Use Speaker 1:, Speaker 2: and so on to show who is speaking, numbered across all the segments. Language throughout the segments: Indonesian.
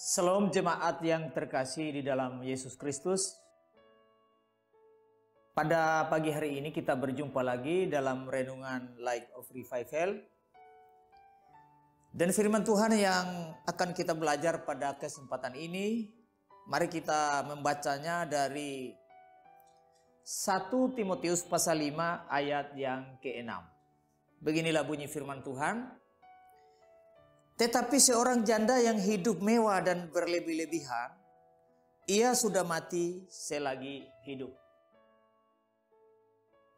Speaker 1: Shalom jemaat yang terkasih di dalam Yesus Kristus. Pada pagi hari ini kita berjumpa lagi dalam renungan Light of Revival. Dan firman Tuhan yang akan kita belajar pada kesempatan ini, mari kita membacanya dari 1 Timotius pasal 5 ayat yang ke-6. Beginilah bunyi firman Tuhan. Tetapi seorang janda yang hidup mewah dan berlebih-lebihan, ia sudah mati selagi hidup.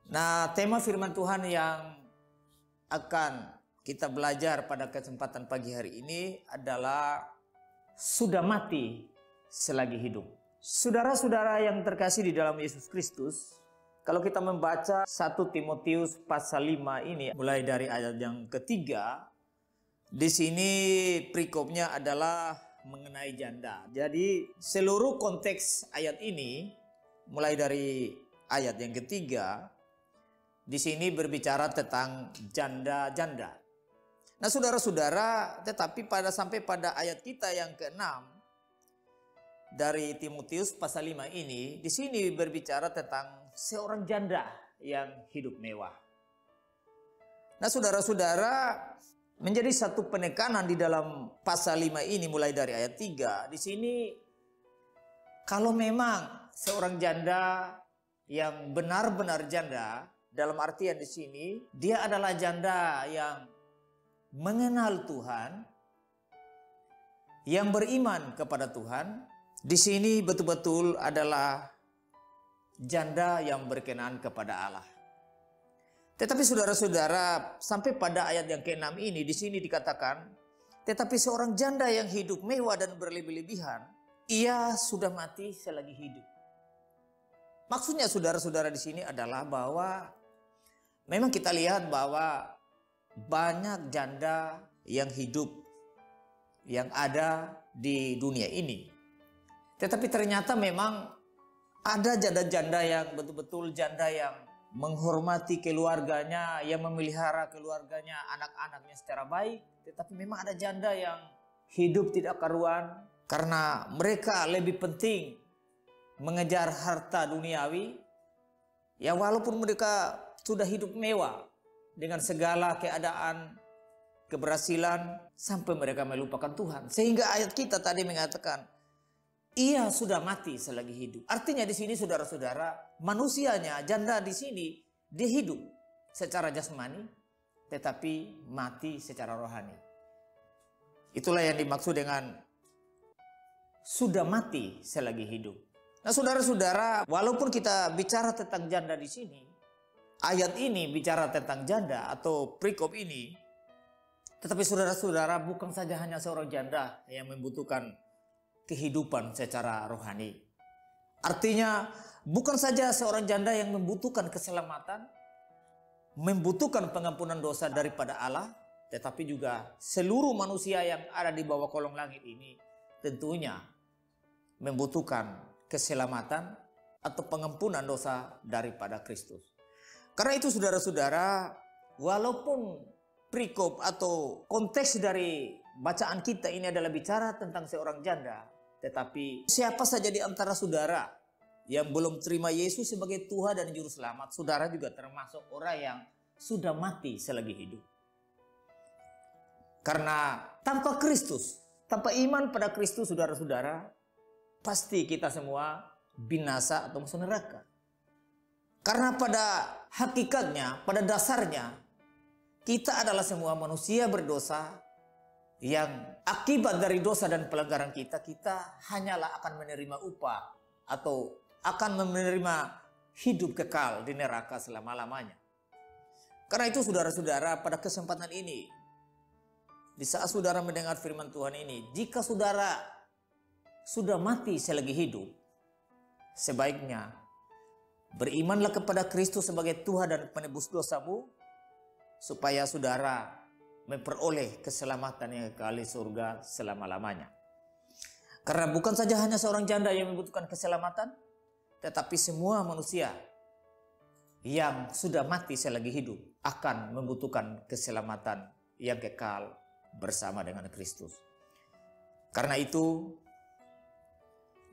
Speaker 1: Nah, tema firman Tuhan yang akan kita belajar pada kesempatan pagi hari ini adalah sudah mati selagi hidup. Saudara-saudara yang terkasih di dalam Yesus Kristus, kalau kita membaca 1 Timotius pasal 5 ini mulai dari ayat yang ketiga, di sini perikopnya adalah mengenai janda. Jadi seluruh konteks ayat ini mulai dari ayat yang ketiga di sini berbicara tentang janda-janda. Nah, saudara-saudara, tetapi sampai pada ayat kita yang ke-6 dari Timotius pasal 5 ini, di sini berbicara tentang seorang janda yang hidup mewah. Nah, saudara-saudara, menjadi satu penekanan di dalam pasal 5 ini mulai dari ayat 3. Di sini kalau memang seorang janda yang benar-benar janda, dalam artian di sini dia adalah janda yang mengenal Tuhan, yang beriman kepada Tuhan. Di sini betul-betul adalah janda yang berkenan kepada Allah. Tetapi saudara-saudara, sampai pada ayat yang ke-6 ini, di sini dikatakan, tetapi seorang janda yang hidup mewah dan berlebih-lebihan, ia sudah mati selagi hidup. Maksudnya saudara-saudara di sini adalah bahwa memang kita lihat bahwa banyak janda yang hidup yang ada di dunia ini. Tetapi ternyata memang ada janda-janda yang betul-betul janda yang menghormati keluarganya, yang memelihara keluarganya, anak-anaknya secara baik. Tetapi memang ada janda yang hidup tidak karuan karena mereka lebih penting mengejar harta duniawi. Ya, walaupun mereka sudah hidup mewah dengan segala keadaan, keberhasilan, sampai mereka melupakan Tuhan. Sehingga ayat kita tadi mengatakan, ia sudah mati selagi hidup. Artinya di sini saudara-saudara, manusianya, janda di sini, dia hidup secara jasmani, tetapi mati secara rohani. Itulah yang dimaksud dengan sudah mati selagi hidup. Nah, saudara-saudara, walaupun kita bicara tentang janda di sini, ayat ini bicara tentang janda atau perikop ini, tetapi saudara-saudara, bukan saja hanya seorang janda yang membutuhkan kehidupan secara rohani. Artinya bukan saja seorang janda yang membutuhkan keselamatan, membutuhkan pengampunan dosa daripada Allah, tetapi juga seluruh manusia yang ada di bawah kolong langit ini tentunya membutuhkan keselamatan atau pengampunan dosa daripada Kristus. Karena itu saudara-saudara, walaupun perikop atau konteks dari bacaan kita ini adalah bicara tentang seorang janda, tetapi siapa saja di antara saudara yang belum terima Yesus sebagai Tuhan dan Juru Selamat, saudara juga termasuk orang yang sudah mati selagi hidup. Karena tanpa Kristus, tanpa iman pada Kristus, saudara-saudara, pasti kita semua binasa atau masuk neraka. Karena pada hakikatnya, pada dasarnya, kita adalah semua manusia berdosa yang akibat dari dosa dan pelanggaran kita hanyalah akan menerima upah atau akan menerima hidup kekal di neraka selama-lamanya. Karena itu saudara-saudara, pada kesempatan ini, di saat saudara mendengar firman Tuhan ini, jika saudara sudah mati selagi hidup, sebaiknya berimanlah kepada Kristus sebagai Tuhan dan penebus dosamu, supaya saudara memperoleh keselamatan yang kekal di surga selama-lamanya. Karena bukan saja hanya seorang janda yang membutuhkan keselamatan, tetapi semua manusia yang sudah mati selagi hidup akan membutuhkan keselamatan yang kekal bersama dengan Kristus. Karena itu,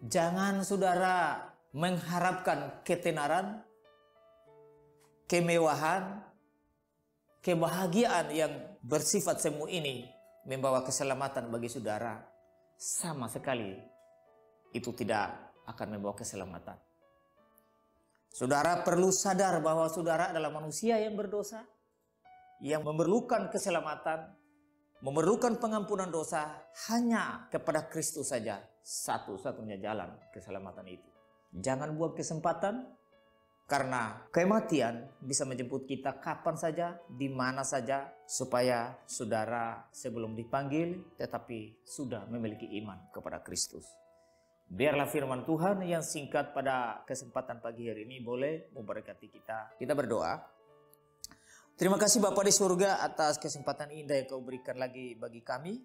Speaker 1: jangan saudara mengharapkan ketenaran, kemewahan, kebahagiaan yang bersifat semu ini membawa keselamatan bagi saudara. Sama sekali itu tidak akan membawa keselamatan. Saudara perlu sadar bahwa saudara adalah manusia yang berdosa, yang memerlukan keselamatan, memerlukan pengampunan dosa. Hanya kepada Kristus saja satu-satunya jalan keselamatan itu. Jangan buang kesempatan, karena kematian bisa menjemput kita kapan saja, di mana saja, supaya saudara sebelum dipanggil tetapi sudah memiliki iman kepada Kristus. Biarlah firman Tuhan yang singkat pada kesempatan pagi hari ini boleh memberkati kita. Kita berdoa. Terima kasih Bapa di surga atas kesempatan indah yang Kau berikan lagi bagi kami.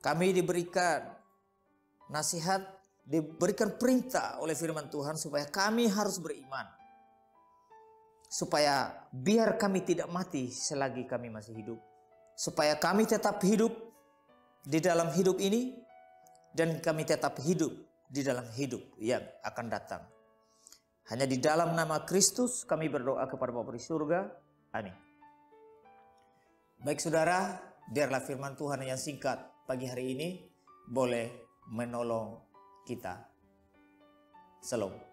Speaker 1: Kami diberikan nasihat, diberikan perintah oleh firman Tuhan supaya kami harus beriman. Supaya biar kami tidak mati selagi kami masih hidup. Supaya kami tetap hidup di dalam hidup ini, dan kami tetap hidup di dalam hidup yang akan datang. Hanya di dalam nama Kristus kami berdoa kepada Bapa di surga. Amin. Baik saudara, biarlah firman Tuhan yang singkat pagi hari ini boleh menolong kita. Shalom.